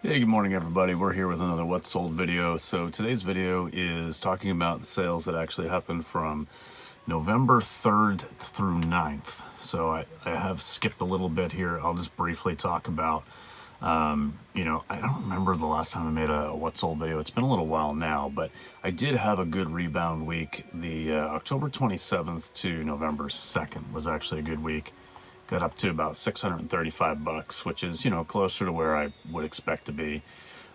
Hey, good morning everybody. We're here with another What Sold video. So today's video is talking about the sales that actually happened from November 3rd through 9th. So I have skipped a little bit here. I'll just briefly talk about, I don't remember the last time I made a What Sold video. It's been a little while now, but I did have a good rebound week. The October 27th to November 2nd was actually a good week. Got up to about 635 bucks, which is, closer to where I would expect to be.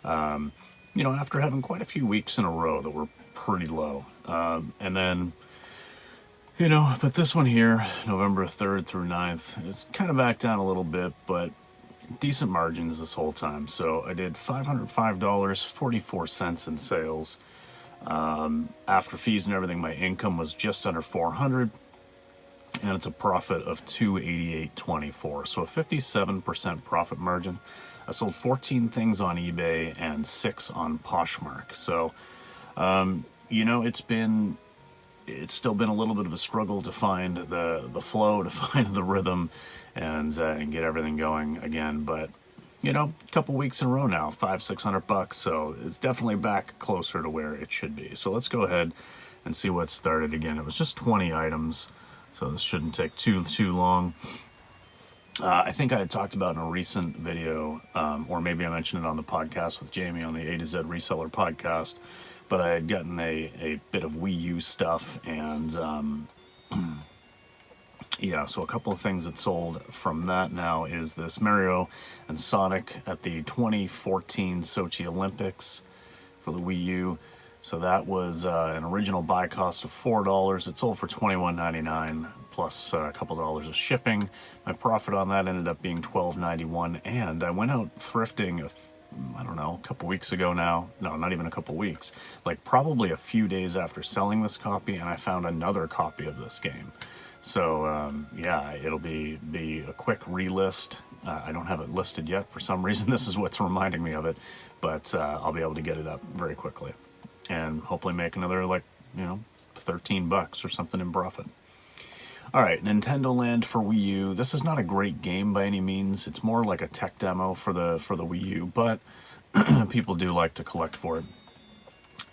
After having quite a few weeks in a row that were pretty low. And then, but this one here, November 3rd through 9th, it's kind of back down a little bit, but decent margins this whole time. So I did $505.44 in sales. After fees and everything, my income was just under 400. And it's a profit of $288.24, so a 57% profit margin. I sold 14 things on eBay and 6 on Poshmark. So, it's still been a little bit of a struggle to find the flow, to find the rhythm, and get everything going again. But a couple weeks in a row now, $500-600, so it's definitely back closer to where it should be. So let's go ahead and see what started again. It was just 20 items. So this shouldn't take too long. I think I had talked about in a recent video, or maybe I mentioned it on the podcast with Jamie on the A to Z Reseller podcast, but I had gotten a bit of Wii U stuff, and yeah, so a couple of things that sold from that now is this Mario and Sonic at the 2014 Sochi Olympics for the Wii U. So that was an original buy cost of $4. It sold for $21.99 plus a couple dollars of shipping. My profit on that ended up being $12.91, and I went out thrifting, a couple weeks ago now. No, not even a couple weeks. Like probably a few days after selling this copy, and I found another copy of this game. So yeah, it'll be a quick relist. I don't have it listed yet for some reason. This is what's reminding me of it, but I'll be able to get it up very quickly and hopefully make another $13 or something in profit. All right, Nintendo Land for Wii U. This is not a great game by any means. It's more like a tech demo for the Wii U, but people do like to collect for it.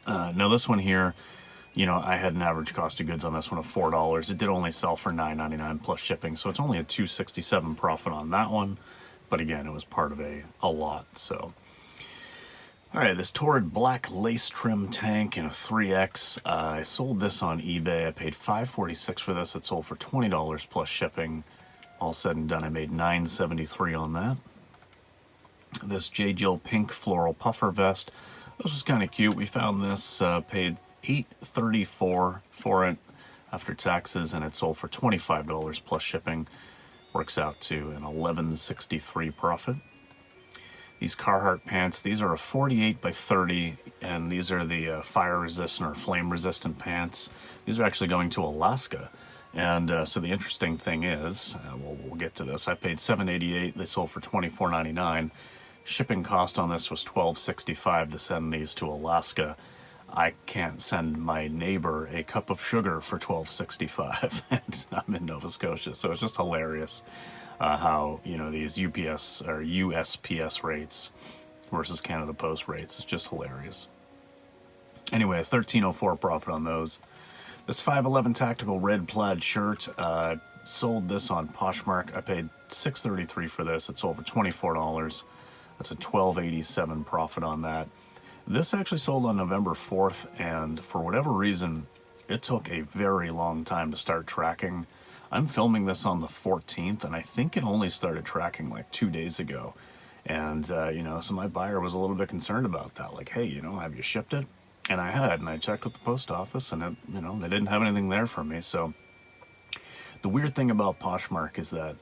Now this one here, I had an average cost of goods on this one of $4. It did only sell for $9.99 plus shipping, so it's only a $2.67 profit on that one. But again, it was part of a lot, so. All right, this Torrid black lace trim tank in a 3X. I sold this on eBay. I paid $5.46 for this. It sold for $20 plus shipping. All said and done, I made $9.73 on that. This J. Jill pink floral puffer vest. This was kind of cute. We found this, paid $8.34 for it after taxes, and it sold for $25 plus shipping. Works out to an $11.63 profit. These Carhartt pants, these are a 48 by 30, and these are the fire-resistant or flame-resistant pants. These are actually going to Alaska. And so the interesting thing is, we'll get to this, I paid $7.88, they sold for $24.99. Shipping cost on this was $12.65 to send these to Alaska. I can't send my neighbor a cup of sugar for $12.65, and I'm in Nova Scotia, so it's just hilarious. How these UPS or USPS rates versus Canada Post rates. It's just hilarious. Anyway, $13.04 profit on those. This 511 tactical red plaid shirt, sold this on Poshmark. I paid $6.33 for this. It sold for $24. That's a $12.87 profit on that. This actually sold on November 4th, and for whatever reason, it took a very long time to start tracking. I'm filming this on the 14th, and I think it only started tracking like 2 days ago. And, so my buyer was a little bit concerned about that. Like, hey, have you shipped it? And I had, and I checked with the post office, and, they didn't have anything there for me. So the weird thing about Poshmark is that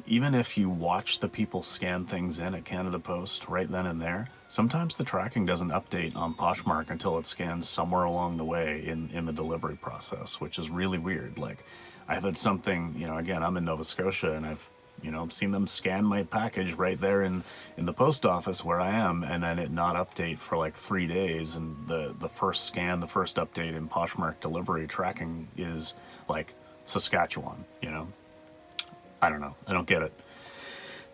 even if you watch the people scan things in at Canada Post right then and there, sometimes the tracking doesn't update on Poshmark until it scans somewhere along the way in the delivery process, which is really weird. Like, I've had something, again, I'm in Nova Scotia, and I've, seen them scan my package right there in the post office where I am, and then it not update for like 3 days, and the first scan, the first update in Poshmark delivery tracking is like Saskatchewan, I don't know. I don't get it.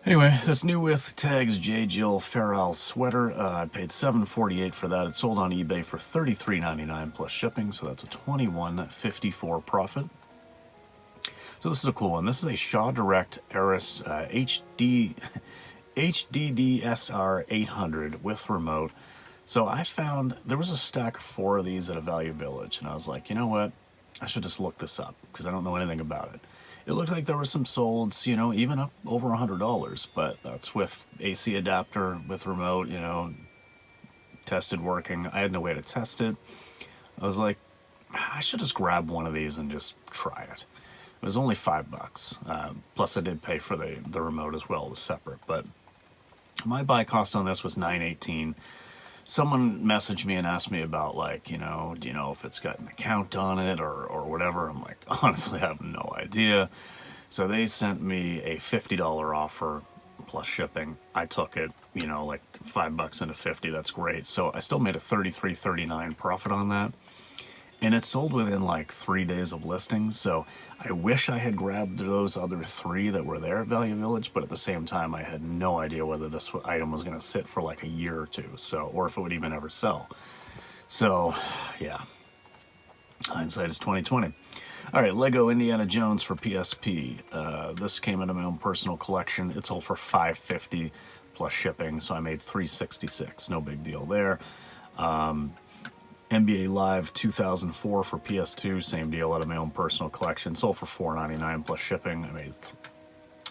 Anyway, this new with tags J. Jill Farrell sweater, I paid $7.48 for that. It sold on eBay for $33.99 plus shipping, so that's a $21.54 profit. So this is a cool one. This is a Shaw Direct Eris HDDSR 800 with remote. So I found there was a stack of 4 of these at a Value Village, and I was like, you know what? I should just look this up because I don't know anything about it. It looked like there were some solds, you know, even up over $100, but that's with AC adapter, with remote, you know, tested working. I had no way to test it. I was like, I should just grab one of these and just try it. It was only $5. Plus I did pay for the remote as well, it was separate, but my buy cost on this was $9.18. Someone messaged me and asked me about, like, you know, do you know if it's got an account on it or whatever? I'm like, honestly, I have no idea. So they sent me a $50 offer plus shipping. I took it, you know, like $5 into 50. That's great. So I still made a $33.39 profit on that. And it sold within like 3 days of listing. So I wish I had grabbed those other 3 that were there at Value Village, but at the same time, I had no idea whether this item was going to sit for like a year or 2, so, or if it would even ever sell. So, yeah, hindsight is 2020. All right, Lego Indiana Jones for PSP. This came into my own personal collection. It sold for $5.50 plus shipping, so I made $3.66. No big deal there. NBA Live 2004 for PS2, same deal out of my own personal collection. Sold for $4.99 plus shipping. I made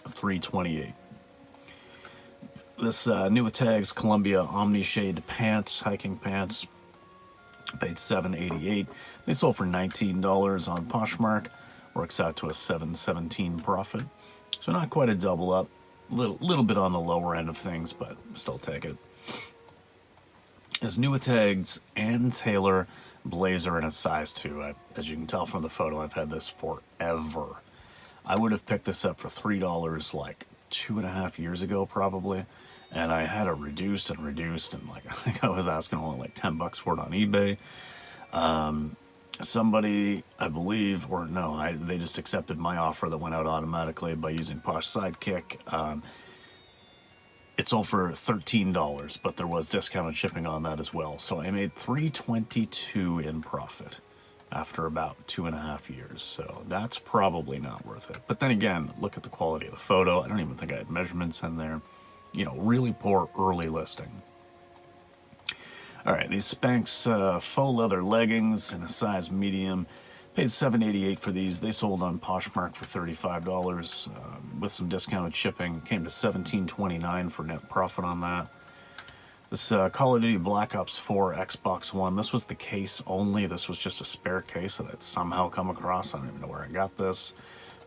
$3.28. This new with tags Columbia Omni Shade pants, hiking pants. Paid $7.88. They sold for $19 on Poshmark. Works out to a $7.17 profit. So not quite a double up. Little bit on the lower end of things, but still take it. Is new with tags Ann Taylor blazer in a size 2. As you can tell from the photo, I've had this forever. I would have picked this up for $3 like 2.5 years ago probably, and I had it reduced and like I think I was asking only like $10 for it on eBay. Somebody, I believe, or no, they just accepted my offer that went out automatically by using Posh Sidekick. It sold for $13, but there was discounted shipping on that as well. So I made $3.22 in profit after about 2.5 years. So that's probably not worth it. But then again, look at the quality of the photo. I don't even think I had measurements in there. You know, really poor early listing. All right, these Spanx faux leather leggings in a size medium. Paid $7.88 for these. They sold on Poshmark for $35 with some discounted shipping. Came to $17.29 for net profit on that. This Call of Duty Black Ops 4 Xbox One. This was the case only. This was just a spare case that I'd somehow come across. I don't even know where I got this,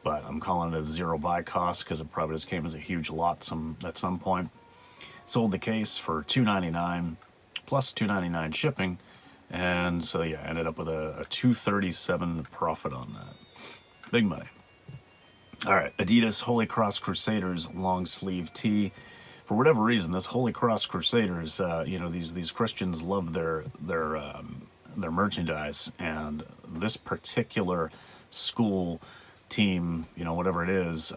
but I'm calling it a zero buy cost because it probably just came as a huge lot at some point. Sold the case for $2.99 plus $2.99 shipping. And so, yeah, ended up with a $2.37 profit on that. Big money. All right, Adidas Holy Cross Crusaders long sleeve tee. For whatever reason, this Holy Cross Crusaders, you know, these Christians love their merchandise, and this particular school team, you know, whatever it is,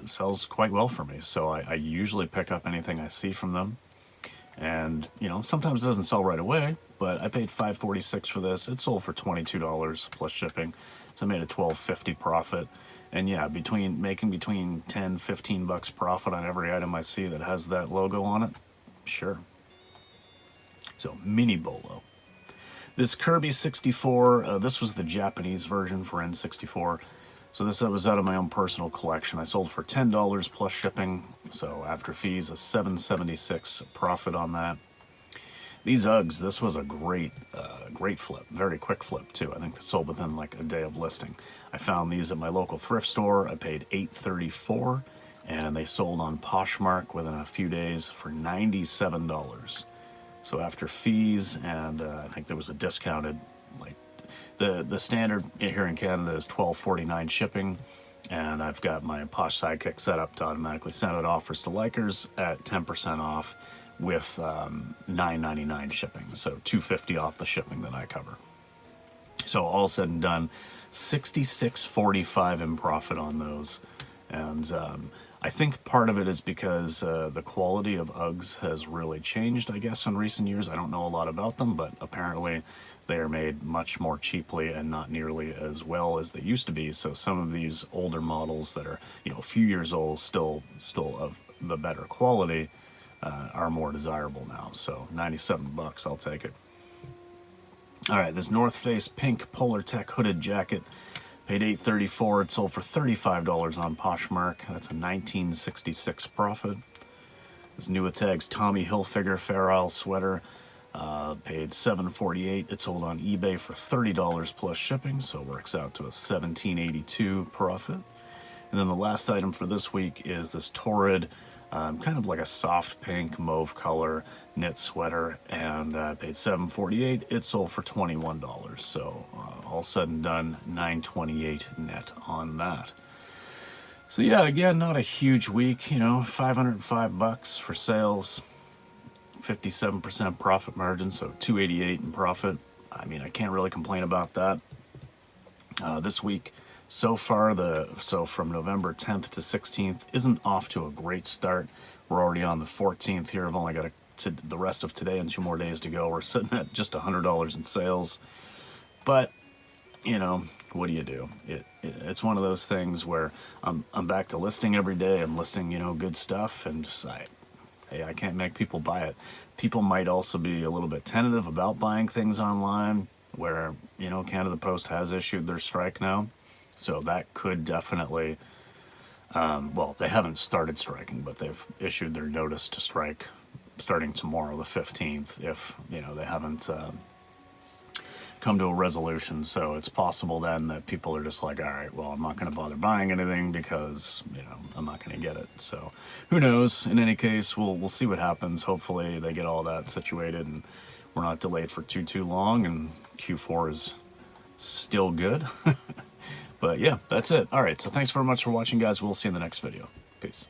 sells quite well for me. So I usually pick up anything I see from them. And, you know, sometimes it doesn't sell right away, but I paid $5.46 for this. It sold for $22 plus shipping, so I made a $12.50 profit. And yeah, making between $10-15 profit on every item I see that has that logo on it, sure. So mini bolo. This Kirby 64, this was the Japanese version for N64. So this was out of my own personal collection. I sold for $10 plus shipping, so after fees, a $7.76 profit on that. These Uggs, this was a great flip, very quick flip too. I think they sold within like a day of listing. I found these at my local thrift store. I paid $8.34, and they sold on Poshmark within a few days for $97. So after fees, and I think there was a discounted, like, the standard here in Canada is $12.49 shipping, and I've got my Posh Sidekick set up to automatically send out offers to likers at 10% off with $9.99 shipping, so $2.50 off the shipping that I cover. So all said and done, $66.45 in profit on those, and I think part of it is because the quality of Uggs has really changed, I guess, in recent years. I don't know a lot about them, but apparently they are made much more cheaply and not nearly as well as they used to be. So some of these older models that are, a few years old, still of the better quality, are more desirable now. So $97, I'll take it. All right, this North Face pink Polar Tech hooded jacket. Paid $8.34. It sold for $35 on Poshmark. That's a 1966 profit. This Nuitag's Tommy Hilfiger Fair Isle sweater. Paid $7.48. It sold on eBay for $30 plus shipping, so it works out to a $17.82 profit. And then the last item for this week is this Torrid, kind of like a soft pink mauve color knit sweater, and paid $7.48. It sold for $21. So all said and done, $9.28 net on that. So yeah, again, not a huge week. $505 for sales, 57% profit margin, so $288 in profit. I mean, I can't really complain about that. This week so far, so from November 10th to 16th isn't off to a great start. We're already on the 14th here. I've only got the rest of today and 2 more days to go. We're sitting at just $100 in sales. But, what do you do? It's one of those things where I'm back to listing every day. I'm listing, good stuff, and I can't make people buy it. People might also be a little bit tentative about buying things online, where, Canada Post has issued their strike now. So that could definitely, well, they haven't started striking, but they've issued their notice to strike starting tomorrow, the 15th, if, they haven't come to a resolution. So it's possible then that people are just like, all right, well, I'm not going to bother buying anything because, I'm not going to get it. So who knows? In any case, we'll see what happens. Hopefully they get all that situated and we're not delayed for too long, and Q4 is still good. But yeah, that's it. All right, so thanks very much for watching, guys. We'll see you in the next video. Peace.